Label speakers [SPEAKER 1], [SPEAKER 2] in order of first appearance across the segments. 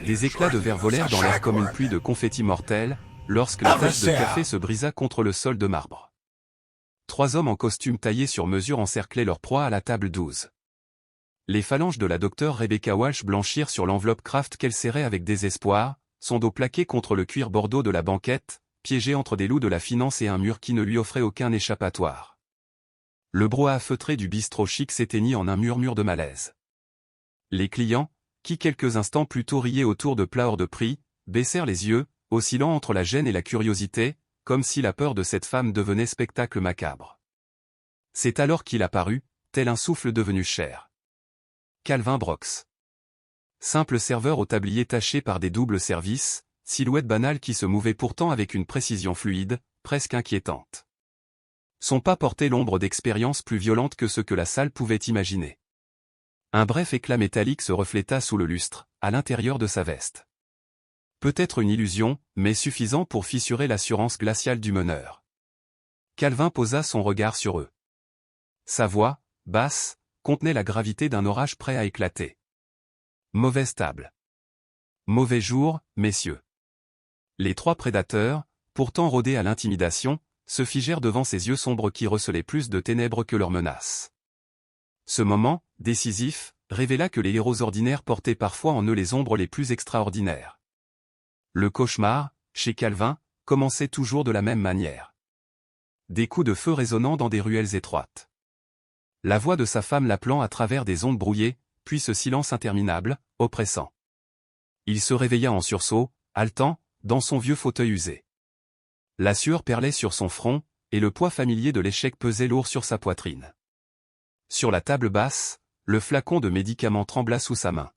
[SPEAKER 1] Des éclats de verre volèrent dans l'air comme une pluie de confettis mortels, lorsque la tasse de café se brisa contre le sol de marbre. 3 hommes en costume taillé sur mesure encerclaient leur proie à la table 12. Les phalanges de la docteure Rebecca Walsh blanchirent sur l'enveloppe Kraft qu'elle serrait avec désespoir, son dos plaqué contre le cuir bordeaux de la banquette, piégé entre des loups de la finance et un mur qui ne lui offrait aucun échappatoire. Le brouhaha feutré du bistrot chic s'éteignit en un murmure de malaise. Les clients, qui quelques instants plus tôt riaient autour de plats hors de prix, baissèrent les yeux, oscillant entre la gêne et la curiosité, comme si la peur de cette femme devenait spectacle macabre. C'est alors qu'il apparut, tel un souffle devenu chair. Calvin Brox. Simple serveur au tablier taché par des doubles services, silhouette banale qui se mouvait pourtant avec une précision fluide, presque inquiétante. Son pas portait l'ombre d'expérience plus violente que ce que la salle pouvait imaginer. Un bref éclat métallique se refléta sous le lustre, à l'intérieur de sa veste. Peut-être une illusion, mais suffisant pour fissurer l'assurance glaciale du meneur. Calvin posa son regard sur eux. Sa voix, basse, contenait la gravité d'un orage prêt à éclater. Mauvaise table. Mauvais jour, messieurs. Les 3 prédateurs, pourtant rodés à l'intimidation, se figèrent devant ces yeux sombres qui recelaient plus de ténèbres que leurs menaces. Ce moment, décisif, révéla que les héros ordinaires portaient parfois en eux les ombres les plus extraordinaires. Le cauchemar, chez Calvin, commençait toujours de la même manière. Des coups de feu résonnant dans des ruelles étroites. La voix de sa femme l'appelant à travers des ondes brouillées, puis ce silence interminable, oppressant. Il se réveilla en sursaut, haletant, dans son vieux fauteuil usé. La sueur perlait sur son front, et le poids familier de l'échec pesait lourd sur sa poitrine. Sur la table basse, le flacon de médicaments trembla sous sa main.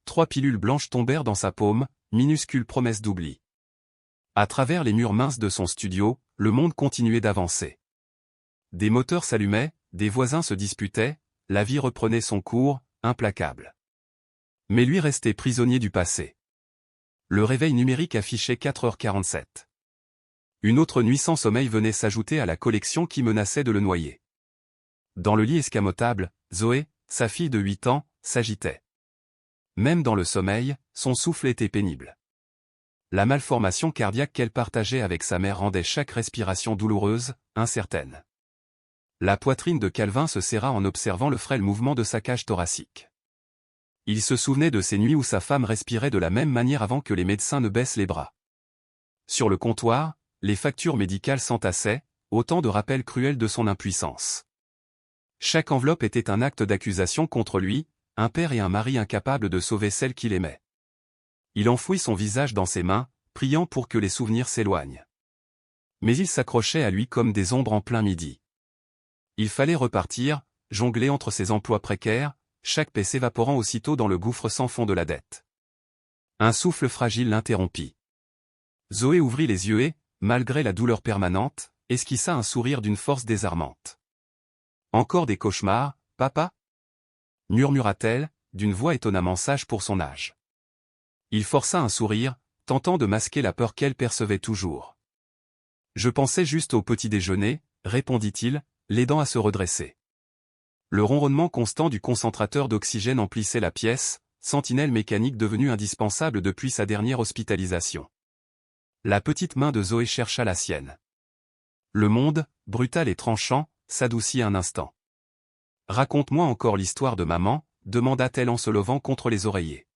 [SPEAKER 1] 3 pilules blanches tombèrent dans sa paume, minuscule promesse d'oubli. À travers les murs minces de son studio, le monde continuait d'avancer. Des moteurs s'allumaient, des voisins se disputaient, la vie reprenait son cours, implacable. Mais lui restait prisonnier du passé. Le réveil numérique affichait 4h47. Une autre nuit sans sommeil venait s'ajouter à la collection qui menaçait de le noyer. Dans le lit escamotable, Zoé, sa fille de 8 ans, s'agitait. Même dans le sommeil, son souffle était pénible. La malformation cardiaque qu'elle partageait avec sa mère rendait chaque respiration douloureuse, incertaine. La poitrine de Calvin se serra en observant le frêle mouvement de sa cage thoracique. Il se souvenait de ces nuits où sa femme respirait de la même manière avant que les médecins ne baissent les bras. Sur le comptoir, les factures médicales s'entassaient, autant de rappels cruels de son impuissance. Chaque enveloppe était un acte d'accusation contre lui, un père et un mari incapables de sauver celle qu'il aimait. Il enfouit son visage dans ses mains, priant pour que les souvenirs s'éloignent. Mais ils s'accrochaient à lui comme des ombres en plein midi. Il fallait repartir, jongler entre ses emplois précaires, chaque paie s'évaporant aussitôt dans le gouffre sans fond de la dette. Un souffle fragile l'interrompit. Zoé ouvrit les yeux et, malgré la douleur permanente, esquissa un sourire d'une force désarmante. « Encore des cauchemars, papa » murmura-t-elle, d'une voix étonnamment sage pour son âge. Il força un sourire, tentant de masquer la peur qu'elle percevait toujours. « Je pensais juste au petit déjeuner, » répondit-il, l'aidant à se redresser. Le ronronnement constant du concentrateur d'oxygène emplissait la pièce, sentinelle mécanique devenue indispensable depuis sa dernière hospitalisation. La petite main de Zoé chercha la sienne. Le monde, brutal et tranchant, s'adoucit un instant. « Raconte-moi encore l'histoire de maman » demanda-t-elle en se levant contre les oreillers.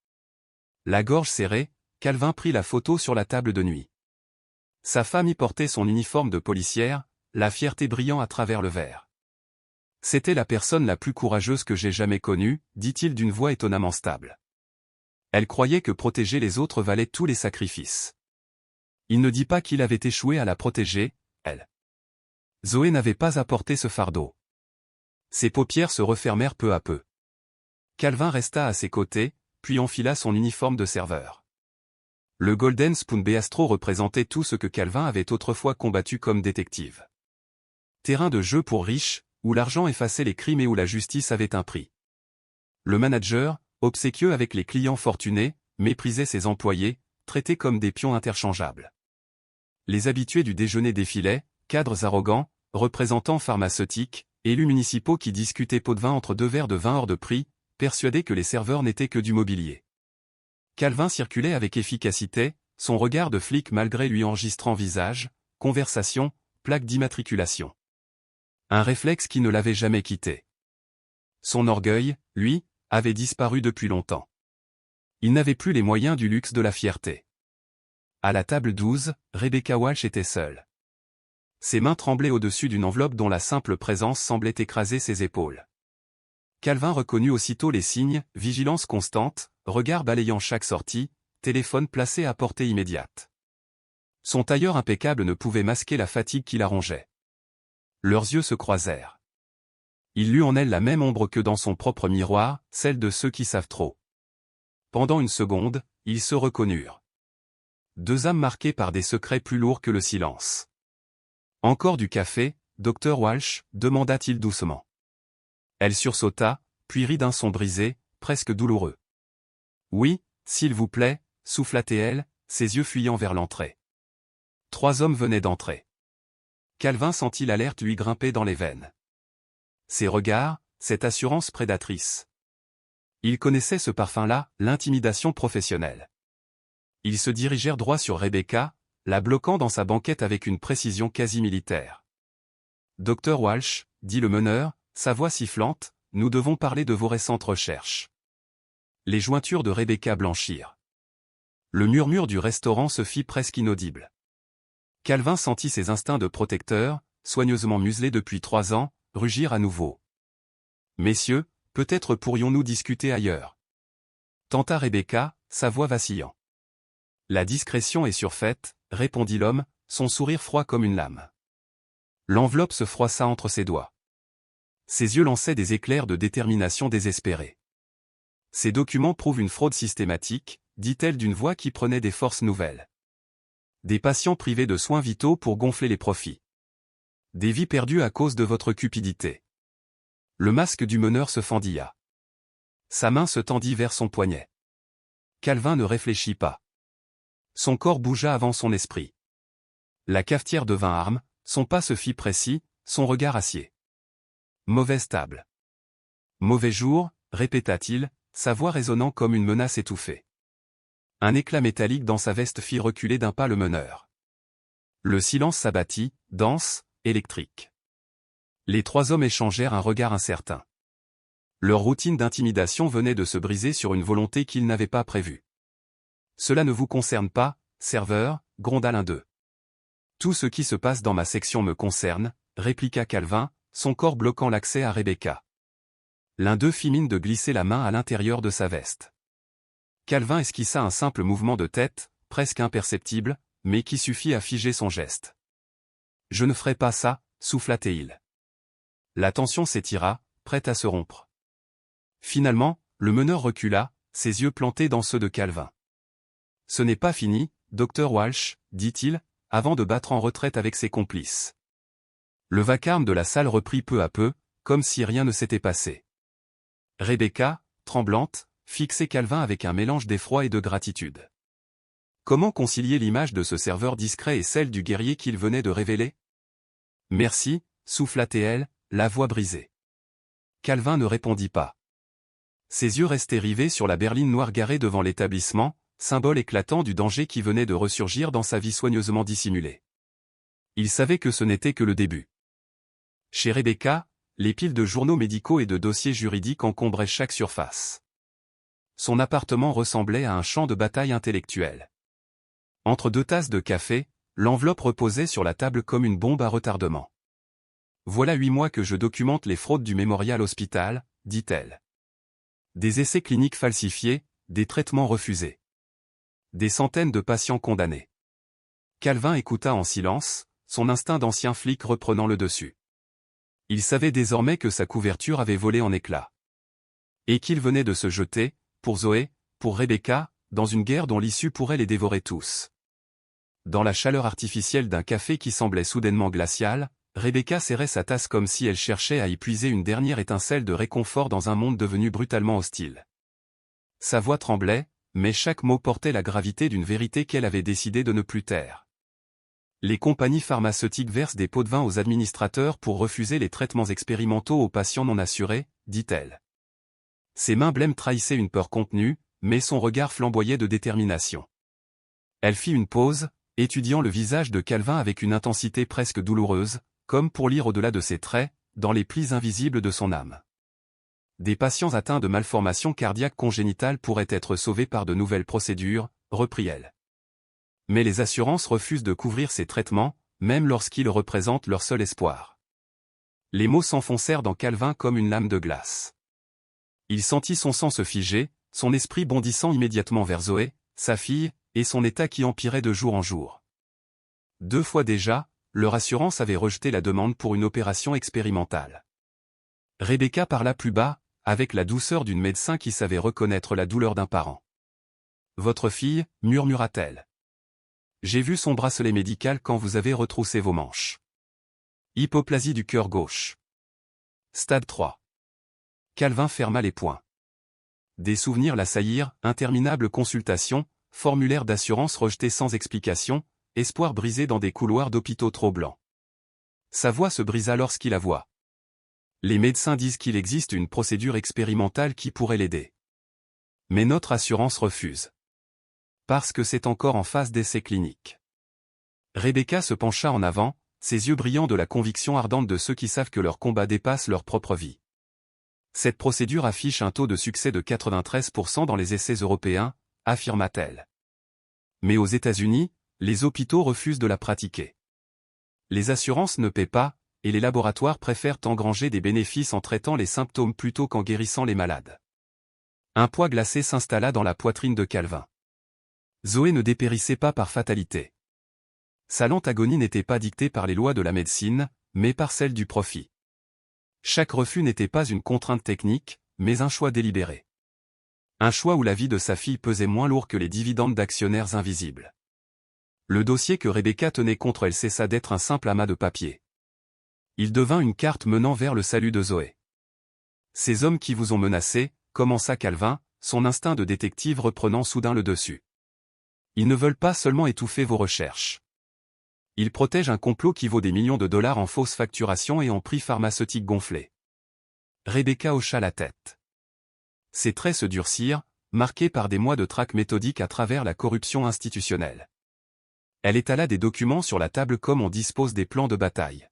[SPEAKER 1] La gorge serrée, Calvin prit la photo sur la table de nuit. Sa femme y portait son uniforme de policière, la fierté brillant à travers le verre. « C'était la personne la plus courageuse que j'ai jamais connue, dit-il d'une voix étonnamment stable. Elle croyait que protéger les autres valait tous les sacrifices. Il ne dit pas qu'il avait échoué à la protéger, elle. Zoé n'avait pas apporté ce fardeau. Ses paupières se refermèrent peu à peu. Calvin resta à ses côtés, puis enfila son uniforme de serveur. Le Golden Spoon Bistro représentait tout ce que Calvin avait autrefois combattu comme détective. Terrain de jeu pour riches, où l'argent effaçait les crimes et où la justice avait un prix. Le manager, obséquieux avec les clients fortunés, méprisait ses employés, traités comme des pions interchangeables. Les habitués du déjeuner défilaient, cadres arrogants, représentants pharmaceutiques, élus municipaux qui discutaient pot de vin entre 2 verres de vin hors de prix, persuadés que les serveurs n'étaient que du mobilier. Calvin circulait avec efficacité, son regard de flic malgré lui enregistrant visage, conversation, plaque d'immatriculation. Un réflexe qui ne l'avait jamais quitté. Son orgueil, lui, avait disparu depuis longtemps. Il n'avait plus les moyens du luxe de la fierté. À la table 12, Rebecca Walsh était seule. Ses mains tremblaient au-dessus d'une enveloppe dont la simple présence semblait écraser ses épaules. Calvin reconnut aussitôt les signes, vigilance constante, regard balayant chaque sortie, téléphone placé à portée immédiate. Son tailleur impeccable ne pouvait masquer la fatigue qui la rongeait. Leurs yeux se croisèrent. Il lut en elle la même ombre que dans son propre miroir, celle de ceux qui savent trop. Pendant une seconde, ils se reconnurent. Deux âmes marquées par des secrets plus lourds que le silence. « Encore du café, Dr Walsh » demanda-t-il doucement. Elle sursauta, puis rit d'un son brisé, presque douloureux. « Oui, s'il vous plaît » souffla-t-elle, ses yeux fuyant vers l'entrée. Trois hommes venaient d'entrer. Calvin sentit l'alerte lui grimper dans les veines. Ses regards, cette assurance prédatrice. Il connaissait ce parfum-là, l'intimidation professionnelle. Ils se dirigèrent droit sur Rebecca, la bloquant dans sa banquette avec une précision quasi militaire. « Dr Walsh » dit le meneur, sa voix sifflante, « nous devons parler de vos récentes recherches. » Les jointures de Rebecca blanchirent. Le murmure du restaurant se fit presque inaudible. Calvin sentit ses instincts de protecteur, soigneusement muselés depuis 3 ans, rugir à nouveau. « Messieurs, peut-être pourrions-nous discuter ailleurs. » Tenta Rebecca, sa voix vacillant. « La discrétion est surfaite, » répondit l'homme, son sourire froid comme une lame. L'enveloppe se froissa entre ses doigts. Ses yeux lançaient des éclairs de détermination désespérée. « Ces documents prouvent une fraude systématique, » dit-elle d'une voix qui prenait des forces nouvelles. Des patients privés de soins vitaux pour gonfler les profits. Des vies perdues à cause de votre cupidité. Le masque du meneur se fendilla. Sa main se tendit vers son poignet. Calvin ne réfléchit pas. Son corps bougea avant son esprit. La cafetière devint arme, son pas se fit précis, son regard acier. Mauvaise table. Mauvais jour, répéta-t-il, sa voix résonnant comme une menace étouffée. Un éclat métallique dans sa veste fit reculer d'un pas le meneur. Le silence s'abattit, dense, électrique. Les 3 hommes échangèrent un regard incertain. Leur routine d'intimidation venait de se briser sur une volonté qu'ils n'avaient pas prévue. « Cela ne vous concerne pas, serveur » gronda l'un d'eux. « Tout ce qui se passe dans ma section me concerne » répliqua Calvin, son corps bloquant l'accès à Rebecca. L'un d'eux fit mine de glisser la main à l'intérieur de sa veste. Calvin esquissa un simple mouvement de tête, presque imperceptible, mais qui suffit à figer son geste. « Je ne ferai pas ça » souffla-t-il. La tension s'étira, prête à se rompre. Finalement, le meneur recula, ses yeux plantés dans ceux de Calvin. « Ce n'est pas fini, Dr Walsh » dit-il, avant de battre en retraite avec ses complices. Le vacarme de la salle reprit peu à peu, comme si rien ne s'était passé. Rebecca, tremblante, fixait Calvin avec un mélange d'effroi et de gratitude. Comment concilier l'image de ce serveur discret et celle du guerrier qu'il venait de révéler? « Merci » souffla-t-elle, la voix brisée. Calvin ne répondit pas. Ses yeux restaient rivés sur la berline noire garée devant l'établissement, symbole éclatant du danger qui venait de ressurgir dans sa vie soigneusement dissimulée. Il savait que ce n'était que le début. Chez Rebecca, les piles de journaux médicaux et de dossiers juridiques encombraient chaque surface. Son appartement ressemblait à un champ de bataille intellectuel. Entre 2 tasses de café, l'enveloppe reposait sur la table comme une bombe à retardement. « Voilà 8 mois que je documente les fraudes du Memorial Hospital » dit-elle. Des essais cliniques falsifiés, des traitements refusés. Des centaines de patients condamnés. Calvin écouta en silence, son instinct d'ancien flic reprenant le dessus. Il savait désormais que sa couverture avait volé en éclats. Et qu'il venait de se jeter, pour Zoé, pour Rebecca, dans une guerre dont l'issue pourrait les dévorer tous. Dans la chaleur artificielle d'un café qui semblait soudainement glacial, Rebecca serrait sa tasse comme si elle cherchait à y puiser une dernière étincelle de réconfort dans un monde devenu brutalement hostile. Sa voix tremblait, mais chaque mot portait la gravité d'une vérité qu'elle avait décidé de ne plus taire. Les compagnies pharmaceutiques versent des pots de vin aux administrateurs pour refuser les traitements expérimentaux aux patients non assurés, dit-elle. Ses mains blêmes trahissaient une peur contenue, mais son regard flamboyait de détermination. Elle fit une pause, étudiant le visage de Calvin avec une intensité presque douloureuse, comme pour lire au-delà de ses traits, dans les plis invisibles de son âme. Des patients atteints de malformations cardiaques congénitales pourraient être sauvés par de nouvelles procédures, reprit-elle. Mais les assurances refusent de couvrir ces traitements, même lorsqu'ils représentent leur seul espoir. Les mots s'enfoncèrent dans Calvin comme une lame de glace. Il sentit son sang se figer, son esprit bondissant immédiatement vers Zoé, sa fille, et son état qui empirait de jour en jour. 2 fois déjà, leur assurance avait rejeté la demande pour une opération expérimentale. Rebecca parla plus bas, avec la douceur d'une médecin qui savait reconnaître la douleur d'un parent. « Votre fille, murmura-t-elle. J'ai vu son bracelet médical quand vous avez retroussé vos manches. Hypoplasie du cœur gauche. Stade 3. Calvin ferma les poings. Des souvenirs l'assaillirent, interminables consultations, formulaires d'assurance rejetés sans explication, espoir brisé dans des couloirs d'hôpitaux trop blancs. Sa voix se brisa lorsqu'il avoua. Les médecins disent qu'il existe une procédure expérimentale qui pourrait l'aider. Mais notre assurance refuse. Parce que c'est encore en phase d'essai clinique. Rebecca se pencha en avant, ses yeux brillants de la conviction ardente de ceux qui savent que leur combat dépasse leur propre vie. Cette procédure affiche un taux de succès de 93% dans les essais européens, affirma-t-elle. Mais aux États-Unis, les hôpitaux refusent de la pratiquer. Les assurances ne paient pas, et les laboratoires préfèrent engranger des bénéfices en traitant les symptômes plutôt qu'en guérissant les malades. Un poids glacé s'installa dans la poitrine de Calvin. Zoé ne dépérissait pas par fatalité. Sa lente agonie n'était pas dictée par les lois de la médecine, mais par celles du profit. Chaque refus n'était pas une contrainte technique, mais un choix délibéré. Un choix où la vie de sa fille pesait moins lourd que les dividendes d'actionnaires invisibles. Le dossier que Rebecca tenait contre elle cessa d'être un simple amas de papier. Il devint une carte menant vers le salut de Zoé. Ces hommes qui vous ont menacé, commença Calvin, son instinct de détective reprenant soudain le dessus. Ils ne veulent pas seulement étouffer vos recherches. Ils protègent un complot qui vaut des millions de dollars en fausses facturations et en prix pharmaceutiques gonflés. Rebecca hocha la tête. Ses traits se durcirent, marqués par des mois de traque méthodique à travers la corruption institutionnelle. Elle étala des documents sur la table comme on dispose des plans de bataille.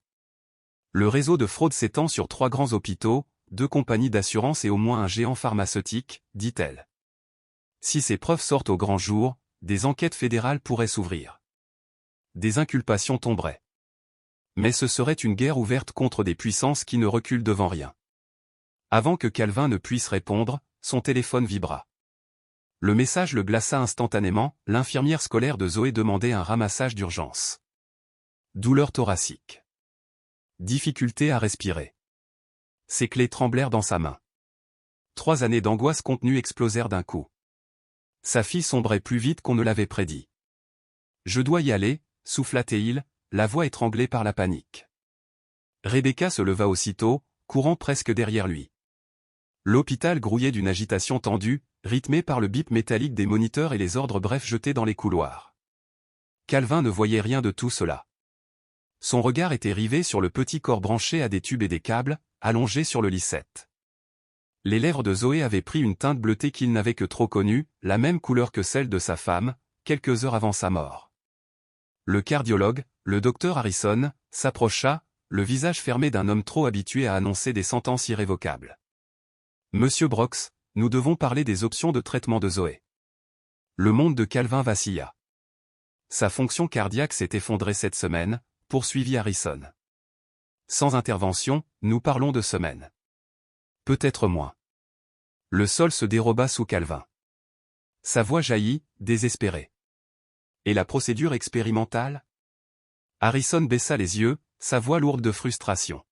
[SPEAKER 1] Le réseau de fraude s'étend sur 3 grands hôpitaux, 2 compagnies d'assurance et au moins un géant pharmaceutique, dit-elle. Si ces preuves sortent au grand jour, des enquêtes fédérales pourraient s'ouvrir. Des inculpations tomberaient. Mais ce serait une guerre ouverte contre des puissances qui ne reculent devant rien. Avant que Calvin ne puisse répondre, son téléphone vibra. Le message le glaça instantanément, l'infirmière scolaire de Zoé demandait un ramassage d'urgence. Douleur thoracique. Difficulté à respirer. Ses clés tremblèrent dans sa main. 3 années d'angoisse contenue explosèrent d'un coup. Sa fille sombrait plus vite qu'on ne l'avait prédit. Je dois y aller, souffla-t-il, la voix étranglée par la panique. Rebecca se leva aussitôt, courant presque derrière lui. L'hôpital grouillait d'une agitation tendue, rythmée par le bip métallique des moniteurs et les ordres brefs jetés dans les couloirs. Calvin ne voyait rien de tout cela. Son regard était rivé sur le petit corps branché à des tubes et des câbles, allongé sur le lit 7. Les lèvres de Zoé avaient pris une teinte bleutée qu'il n'avait que trop connue, la même couleur que celle de sa femme, quelques heures avant sa mort. Le cardiologue, le docteur Harrison, s'approcha, le visage fermé d'un homme trop habitué à annoncer des sentences irrévocables. « Monsieur Brox, nous devons parler des options de traitement de Zoé. » Le monde de Calvin vacilla. Sa fonction cardiaque s'est effondrée cette semaine, poursuivit Harrison. Sans intervention, nous parlons de semaines. Peut-être moins. Le sol se déroba sous Calvin. Sa voix jaillit, désespérée. Et la procédure expérimentale? Harrison baissa les yeux, sa voix lourde de frustration.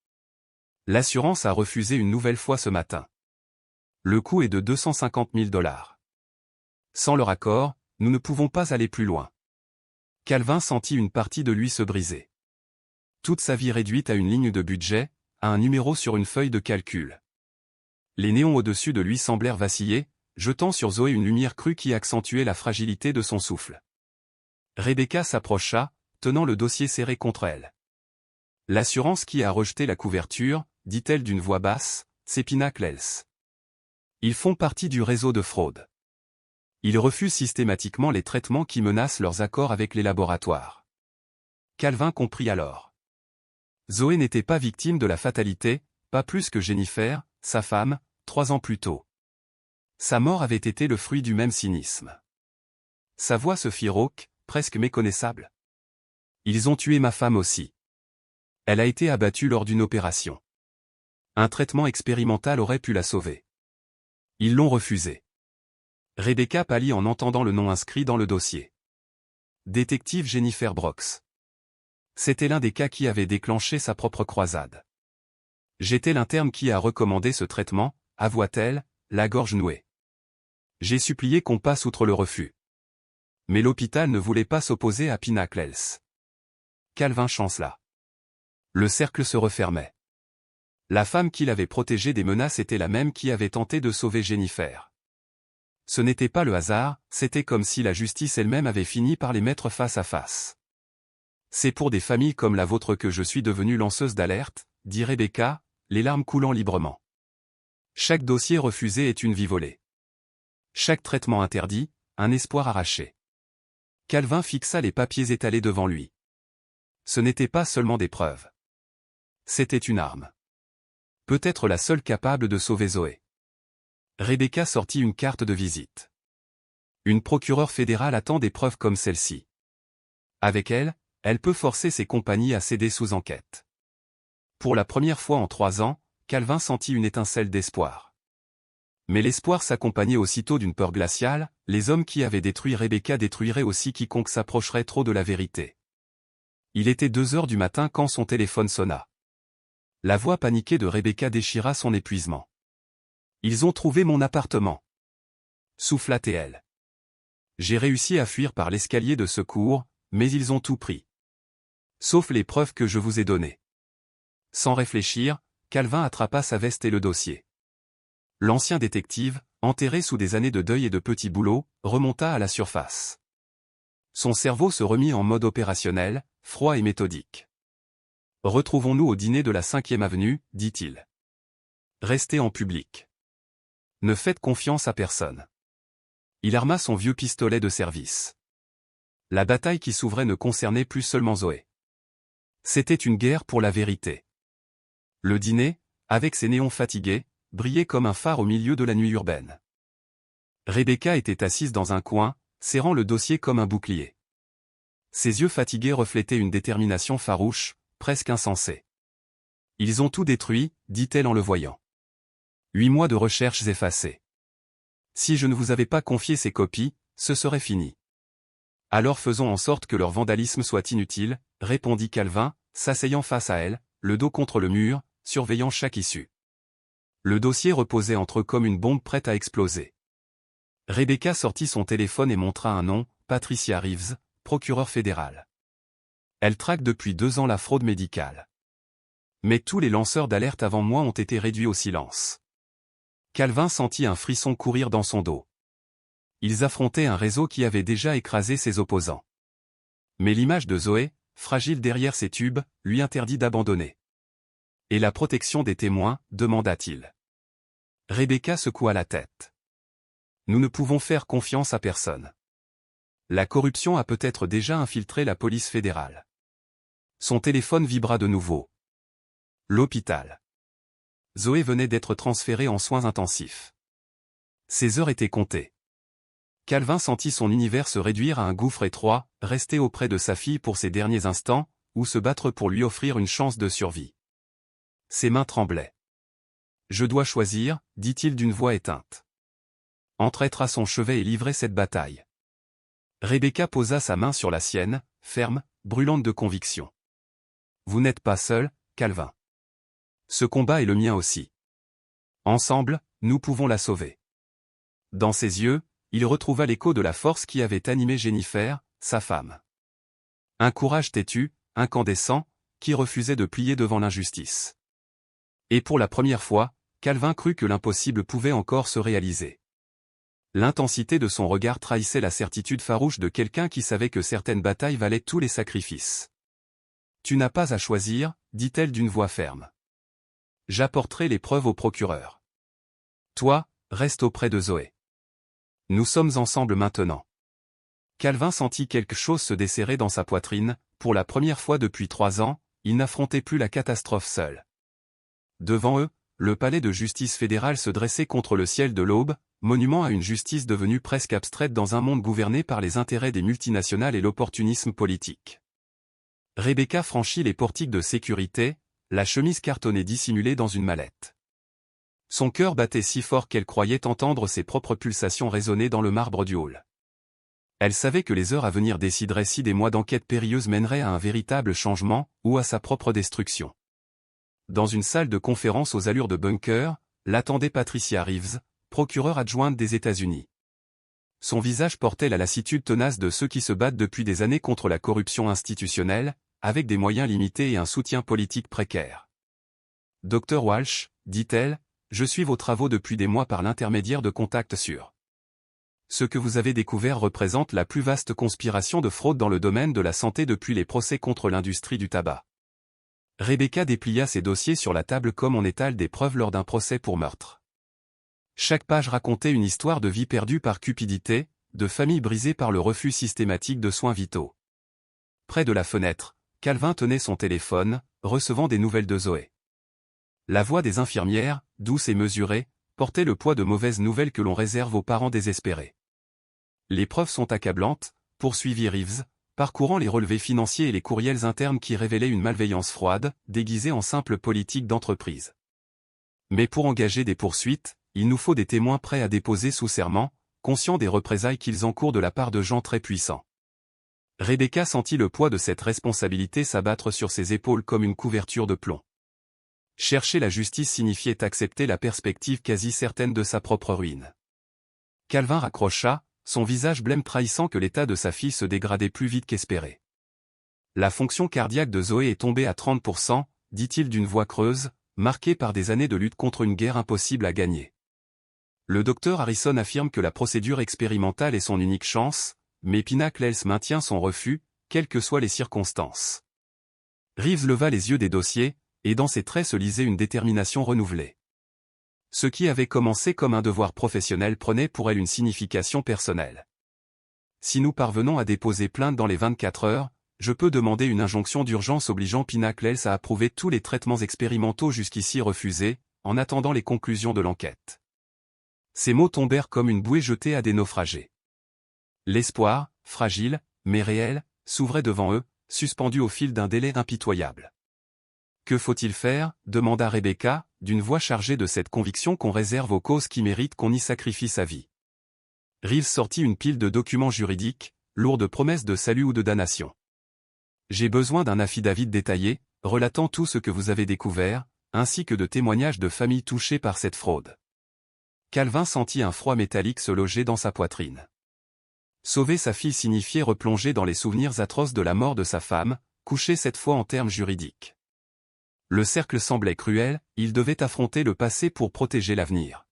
[SPEAKER 1] L'assurance a refusé une nouvelle fois ce matin. Le coût est de 250 000 $. Sans leur accord, nous ne pouvons pas aller plus loin. Calvin sentit une partie de lui se briser. Toute sa vie réduite à une ligne de budget, à un numéro sur une feuille de calcul. Les néons au-dessus de lui semblèrent vaciller, jetant sur Zoé une lumière crue qui accentuait la fragilité de son souffle. Rebecca s'approcha, tenant le dossier serré contre elle. L'assurance qui a rejeté la couverture, dit-elle d'une voix basse, c'est Pinnacle Health. Ils font partie du réseau de fraude. Ils refusent systématiquement les traitements qui menacent leurs accords avec les laboratoires. Calvin comprit alors. Zoé n'était pas victime de la fatalité, pas plus que Jennifer, sa femme, 3 ans plus tôt. Sa mort avait été le fruit du même cynisme. Sa voix se fit rauque, presque méconnaissable. Ils ont tué ma femme aussi. Elle a été abattue lors d'une opération. Un traitement expérimental aurait pu la sauver. Ils l'ont refusé. Rebecca pâlit en entendant le nom inscrit dans le dossier. Détective Jennifer Brooks. C'était l'un des cas qui avait déclenché sa propre croisade. J'étais l'interne qui a recommandé ce traitement, avoua-t-elle, la gorge nouée. J'ai supplié qu'on passe outre le refus. Mais l'hôpital ne voulait pas s'opposer à Pinnacle Health. Calvin chancela. Le cercle se refermait. La femme qui l'avait protégé des menaces était la même qui avait tenté de sauver Jennifer. Ce n'était pas le hasard, c'était comme si la justice elle-même avait fini par les mettre face à face. C'est pour des familles comme la vôtre que je suis devenue lanceuse d'alerte, dit Rebecca, les larmes coulant librement. Chaque dossier refusé est une vie volée. Chaque traitement interdit, un espoir arraché. Calvin fixa les papiers étalés devant lui. Ce n'était pas seulement des preuves. C'était une arme. Peut-être la seule capable de sauver Zoé. Rebecca sortit une carte de visite. Une procureure fédérale attend des preuves comme celle-ci. Avec elle, elle peut forcer ses compagnies à céder sous enquête. Pour la première fois en 3 ans, Calvin sentit une étincelle d'espoir. Mais l'espoir s'accompagnait aussitôt d'une peur glaciale, les hommes qui avaient détruit Rebecca détruiraient aussi quiconque s'approcherait trop de la vérité. Il était 2 heures du matin quand son téléphone sonna. La voix paniquée de Rebecca déchira son épuisement. Ils ont trouvé mon appartement. Souffla-t-elle. J'ai réussi à fuir par l'escalier de secours, mais ils ont tout pris. Sauf les preuves que je vous ai données. Sans réfléchir, Calvin attrapa sa veste et le dossier. L'ancien détective, enterré sous des années de deuil et de petits boulots, remonta à la surface. Son cerveau se remit en mode opérationnel, froid et méthodique. Retrouvons-nous au dîner de la 5e avenue, dit-il. Restez en public. Ne faites confiance à personne. Il arma son vieux pistolet de service. La bataille qui s'ouvrait ne concernait plus seulement Zoé. C'était une guerre pour la vérité. Le dîner, avec ses néons fatigués, brillait comme un phare au milieu de la nuit urbaine. Rebecca était assise dans un coin, serrant le dossier comme un bouclier. Ses yeux fatigués reflétaient une détermination farouche, presque insensée. Ils ont tout détruit, dit-elle en le voyant. 8 mois de recherches effacées. Si je ne vous avais pas confié ces copies, ce serait fini. Alors faisons en sorte que leur vandalisme soit inutile, répondit Calvin, s'asseyant face à elle, le dos contre le mur, surveillant chaque issue. Le dossier reposait entre eux comme une bombe prête à exploser. Rebecca sortit son téléphone et montra un nom, Patricia Reeves, procureure fédérale. Elle traque depuis 2 ans la fraude médicale. Mais tous les lanceurs d'alerte avant moi ont été réduits au silence. Calvin sentit un frisson courir dans son dos. Ils affrontaient un réseau qui avait déjà écrasé ses opposants. Mais l'image de Zoé, fragile derrière ses tubes, lui interdit d'abandonner. Et la protection des témoins, demanda-t-il. Rebecca secoua la tête. Nous ne pouvons faire confiance à personne. La corruption a peut-être déjà infiltré la police fédérale. Son téléphone vibra de nouveau. L'hôpital. Zoé venait d'être transférée en soins intensifs. Ses heures étaient comptées. Calvin sentit son univers se réduire à un gouffre étroit, rester auprès de sa fille pour ses derniers instants, ou se battre pour lui offrir une chance de survie. Ses mains tremblaient. Je dois choisir, dit-il d'une voix éteinte. Entrer à son chevet et livrer cette bataille. Rebecca posa sa main sur la sienne, ferme, brûlante de conviction. Vous n'êtes pas seul, Calvin. Ce combat est le mien aussi. Ensemble, nous pouvons la sauver. Dans ses yeux, il retrouva l'écho de la force qui avait animé Jennifer, sa femme. Un courage têtu, incandescent, qui refusait de plier devant l'injustice. Et pour la première fois, Calvin crut que l'impossible pouvait encore se réaliser. L'intensité de son regard trahissait la certitude farouche de quelqu'un qui savait que certaines batailles valaient tous les sacrifices. Tu n'as pas à choisir, dit-elle d'une voix ferme. J'apporterai les preuves au procureur. Toi, reste auprès de Zoé. Nous sommes ensemble maintenant. Calvin sentit quelque chose se desserrer dans sa poitrine. Pour la première fois depuis 3 ans, il n'affrontait plus la catastrophe seul. Devant eux, le palais de justice fédérale se dressait contre le ciel de l'aube, monument à une justice devenue presque abstraite dans un monde gouverné par les intérêts des multinationales et l'opportunisme politique. Rebecca franchit les portiques de sécurité, la chemise cartonnée dissimulée dans une mallette. Son cœur battait si fort qu'elle croyait entendre ses propres pulsations résonner dans le marbre du hall. Elle savait que les heures à venir décideraient si des mois d'enquête périlleuse mèneraient à un véritable changement, ou à sa propre destruction. Dans une salle de conférence aux allures de bunker, l'attendait Patricia Reeves, procureure adjointe des États-Unis. Son visage portait la lassitude tenace de ceux qui se battent depuis des années contre la corruption institutionnelle, avec des moyens limités et un soutien politique précaire. « Dr Walsh, dit-elle, je suis vos travaux depuis des mois par l'intermédiaire de contacts sûrs. Ce que vous avez découvert représente la plus vaste conspiration de fraude dans le domaine de la santé depuis les procès contre l'industrie du tabac. » Rebecca déplia ses dossiers sur la table comme on étale des preuves lors d'un procès pour meurtre. Chaque page racontait une histoire de vie perdue par cupidité, de famille brisée par le refus systématique de soins vitaux. Près de la fenêtre, Calvin tenait son téléphone, recevant des nouvelles de Zoé. La voix des infirmières, douce et mesurée, portait le poids de mauvaises nouvelles que l'on réserve aux parents désespérés. Les preuves sont accablantes, poursuivit Reeves, parcourant les relevés financiers et les courriels internes qui révélaient une malveillance froide, déguisée en simple politique d'entreprise. Mais pour engager des poursuites, il nous faut des témoins prêts à déposer sous serment, conscients des représailles qu'ils encourent de la part de gens très puissants. Rebecca sentit le poids de cette responsabilité s'abattre sur ses épaules comme une couverture de plomb. Chercher la justice signifiait accepter la perspective quasi certaine de sa propre ruine. Calvin raccrocha, son visage blême trahissant que l'état de sa fille se dégradait plus vite qu'espéré. La fonction cardiaque de Zoé est tombée à 30%, dit-il d'une voix creuse, marquée par des années de lutte contre une guerre impossible à gagner. Le docteur Harrison affirme que la procédure expérimentale est son unique chance, mais Pinnacle Health maintient son refus, quelles que soient les circonstances. Reeves leva les yeux des dossiers, et dans ses traits se lisait une détermination renouvelée. Ce qui avait commencé comme un devoir professionnel prenait pour elle une signification personnelle. Si nous parvenons à déposer plainte dans les 24 heures, je peux demander une injonction d'urgence obligeant Pinnacle Health à approuver tous les traitements expérimentaux jusqu'ici refusés, en attendant les conclusions de l'enquête. Ces mots tombèrent comme une bouée jetée à des naufragés. L'espoir, fragile, mais réel, s'ouvrait devant eux, suspendu au fil d'un délai impitoyable. Que faut-il faire, demanda Rebecca, d'une voix chargée de cette conviction qu'on réserve aux causes qui méritent qu'on y sacrifie sa vie. Reeves sortit une pile de documents juridiques, lourds de promesses de salut ou de damnation. J'ai besoin d'un affidavit détaillé, relatant tout ce que vous avez découvert, ainsi que de témoignages de familles touchées par cette fraude. Calvin sentit un froid métallique se loger dans sa poitrine. Sauver sa fille signifiait replonger dans les souvenirs atroces de la mort de sa femme, couchée cette fois en termes juridiques. Le cercle semblait cruel, il devait affronter le passé pour protéger l'avenir.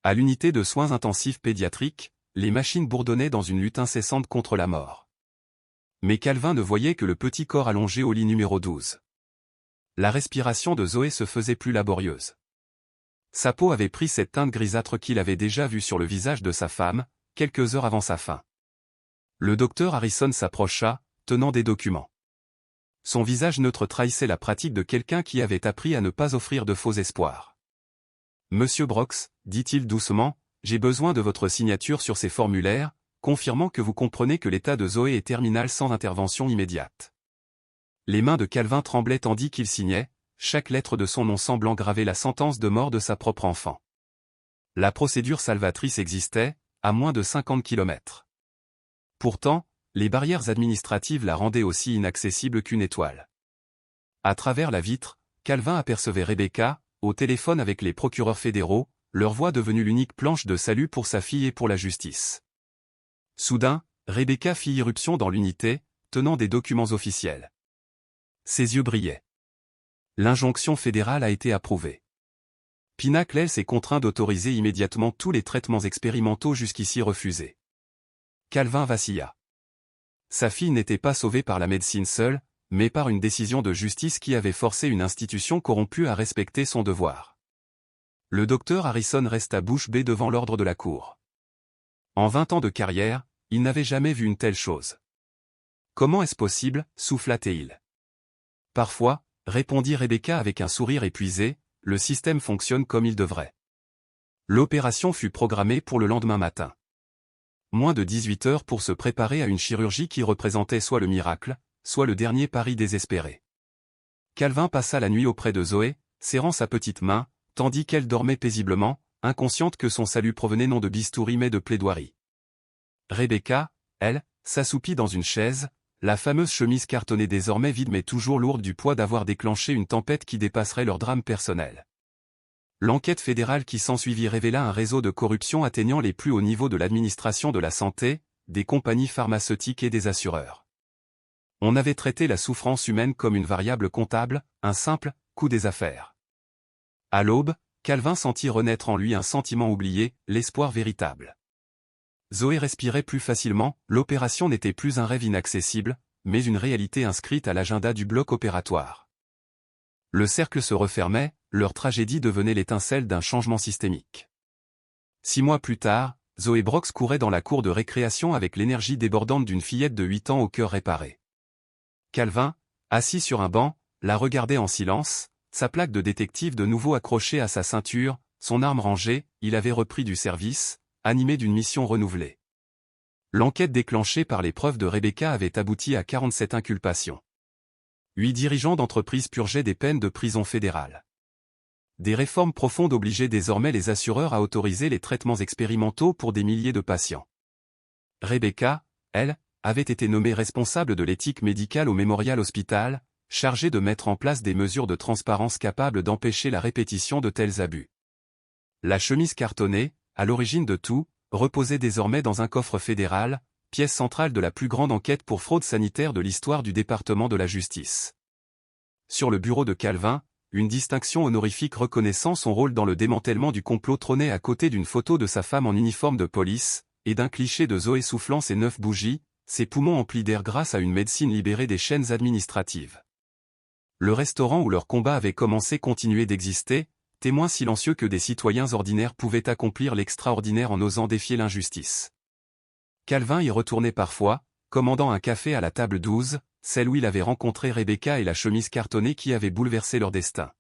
[SPEAKER 1] À l'unité de soins intensifs pédiatriques, les machines bourdonnaient dans une lutte incessante contre la mort. Mais Calvin ne voyait que le petit corps allongé au lit numéro 12. La respiration de Zoé se faisait plus laborieuse. Sa peau avait pris cette teinte grisâtre qu'il avait déjà vue sur le visage de sa femme, quelques heures avant sa fin. Le docteur Harrison s'approcha, tenant des documents. Son visage neutre trahissait la pratique de quelqu'un qui avait appris à ne pas offrir de faux espoirs. « Monsieur Brox, dit-il doucement, j'ai besoin de votre signature sur ces formulaires, confirmant que vous comprenez que l'état de Zoé est terminal sans intervention immédiate. » Les mains de Calvin tremblaient tandis qu'il signait, chaque lettre de son nom semblant graver la sentence de mort de sa propre enfant. La procédure salvatrice existait, à moins de 50 km. Pourtant, les barrières administratives la rendaient aussi inaccessible qu'une étoile. À travers la vitre, Calvin apercevait Rebecca, au téléphone avec les procureurs fédéraux, leur voix devenue l'unique planche de salut pour sa fille et pour la justice. Soudain, Rebecca fit irruption dans l'unité, tenant des documents officiels. Ses yeux brillaient. L'injonction fédérale a été approuvée. Pinnacle Health est contraint d'autoriser immédiatement tous les traitements expérimentaux jusqu'ici refusés. Calvin vacilla. Sa fille n'était pas sauvée par la médecine seule, mais par une décision de justice qui avait forcé une institution corrompue à respecter son devoir. Le docteur Harrison resta bouche bée devant l'ordre de la cour. En 20 ans de carrière, il n'avait jamais vu une telle chose. Comment est-ce possible, souffla Théil. Parfois, répondit Rebecca avec un sourire épuisé, le système fonctionne comme il devrait. L'opération fut programmée pour le lendemain matin. Moins de 18 heures pour se préparer à une chirurgie qui représentait soit le miracle, soit le dernier pari désespéré. Calvin passa la nuit auprès de Zoé, serrant sa petite main, tandis qu'elle dormait paisiblement, inconsciente que son salut provenait non de bistouri mais de plaidoirie. Rebecca, elle, s'assoupit dans une chaise, la fameuse chemise cartonnée désormais vide mais toujours lourde du poids d'avoir déclenché une tempête qui dépasserait leur drame personnel. L'enquête fédérale qui s'ensuivit révéla un réseau de corruption atteignant les plus hauts niveaux de l'administration de la santé, des compagnies pharmaceutiques et des assureurs. On avait traité la souffrance humaine comme une variable comptable, un simple coût des affaires. À l'aube, Calvin sentit renaître en lui un sentiment oublié, l'espoir véritable. Zoé respirait plus facilement, l'opération n'était plus un rêve inaccessible, mais une réalité inscrite à l'agenda du bloc opératoire. Le cercle se refermait, leur tragédie devenait l'étincelle d'un changement systémique. 6 mois plus tard, Zoé Brox courait dans la cour de récréation avec l'énergie débordante d'une fillette de 8 ans au cœur réparé. Calvin, assis sur un banc, la regardait en silence, sa plaque de détective de nouveau accrochée à sa ceinture, son arme rangée, il avait repris du service, animé d'une mission renouvelée. L'enquête déclenchée par les preuves de Rebecca avait abouti à 47 inculpations. 8 dirigeants d'entreprises purgeaient des peines de prison fédérale. Des réformes profondes obligeaient désormais les assureurs à autoriser les traitements expérimentaux pour des milliers de patients. Rebecca, elle, avait été nommée responsable de l'éthique médicale au Memorial Hospital, chargée de mettre en place des mesures de transparence capables d'empêcher la répétition de tels abus. La chemise cartonnée, à l'origine de tout, reposait désormais dans un coffre fédéral, pièce centrale de la plus grande enquête pour fraude sanitaire de l'histoire du département de la justice. Sur le bureau de Calvin, une distinction honorifique reconnaissant son rôle dans le démantèlement du complot trônait à côté d'une photo de sa femme en uniforme de police, et d'un cliché de Zoé soufflant ses 9 bougies, ses poumons emplis d'air grâce à une médecine libérée des chaînes administratives. Le restaurant où leur combat avait commencé continuait d'exister, témoin silencieux que des citoyens ordinaires pouvaient accomplir l'extraordinaire en osant défier l'injustice. Calvin y retournait parfois, commandant un café à la table 12, celle où il avait rencontré Rebecca et la chemise cartonnée qui avait bouleversé leur destin.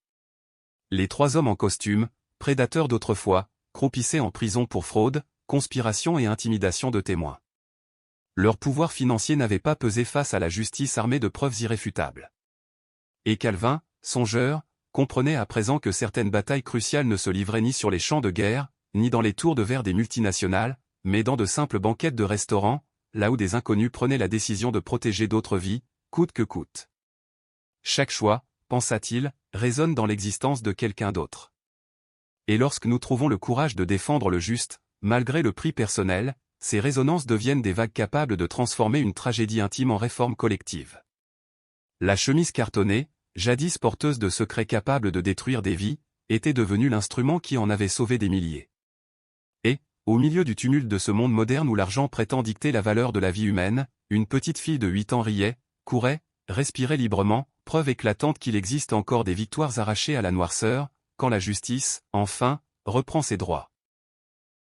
[SPEAKER 1] Les 3 hommes en costume, prédateurs d'autrefois, croupissaient en prison pour fraude, conspiration et intimidation de témoins. Leur pouvoir financier n'avait pas pesé face à la justice armée de preuves irréfutables. Et Calvin, songeur, comprenait à présent que certaines batailles cruciales ne se livraient ni sur les champs de guerre, ni dans les tours de verre des multinationales, mais dans de simples banquettes de restaurants, là où des inconnus prenaient la décision de protéger d'autres vies, coûte que coûte. Chaque choix, pensa-t-il, résonne dans l'existence de quelqu'un d'autre. Et lorsque nous trouvons le courage de défendre le juste, malgré le prix personnel, ces résonances deviennent des vagues capables de transformer une tragédie intime en réforme collective. La chemise cartonnée, jadis porteuse de secrets capables de détruire des vies, était devenue l'instrument qui en avait sauvé des milliers. Et, au milieu du tumulte de ce monde moderne où l'argent prétend dicter la valeur de la vie humaine, une petite fille de 8 ans riait, courait, respirait librement, preuve éclatante qu'il existe encore des victoires arrachées à la noirceur, quand la justice, enfin, reprend ses droits.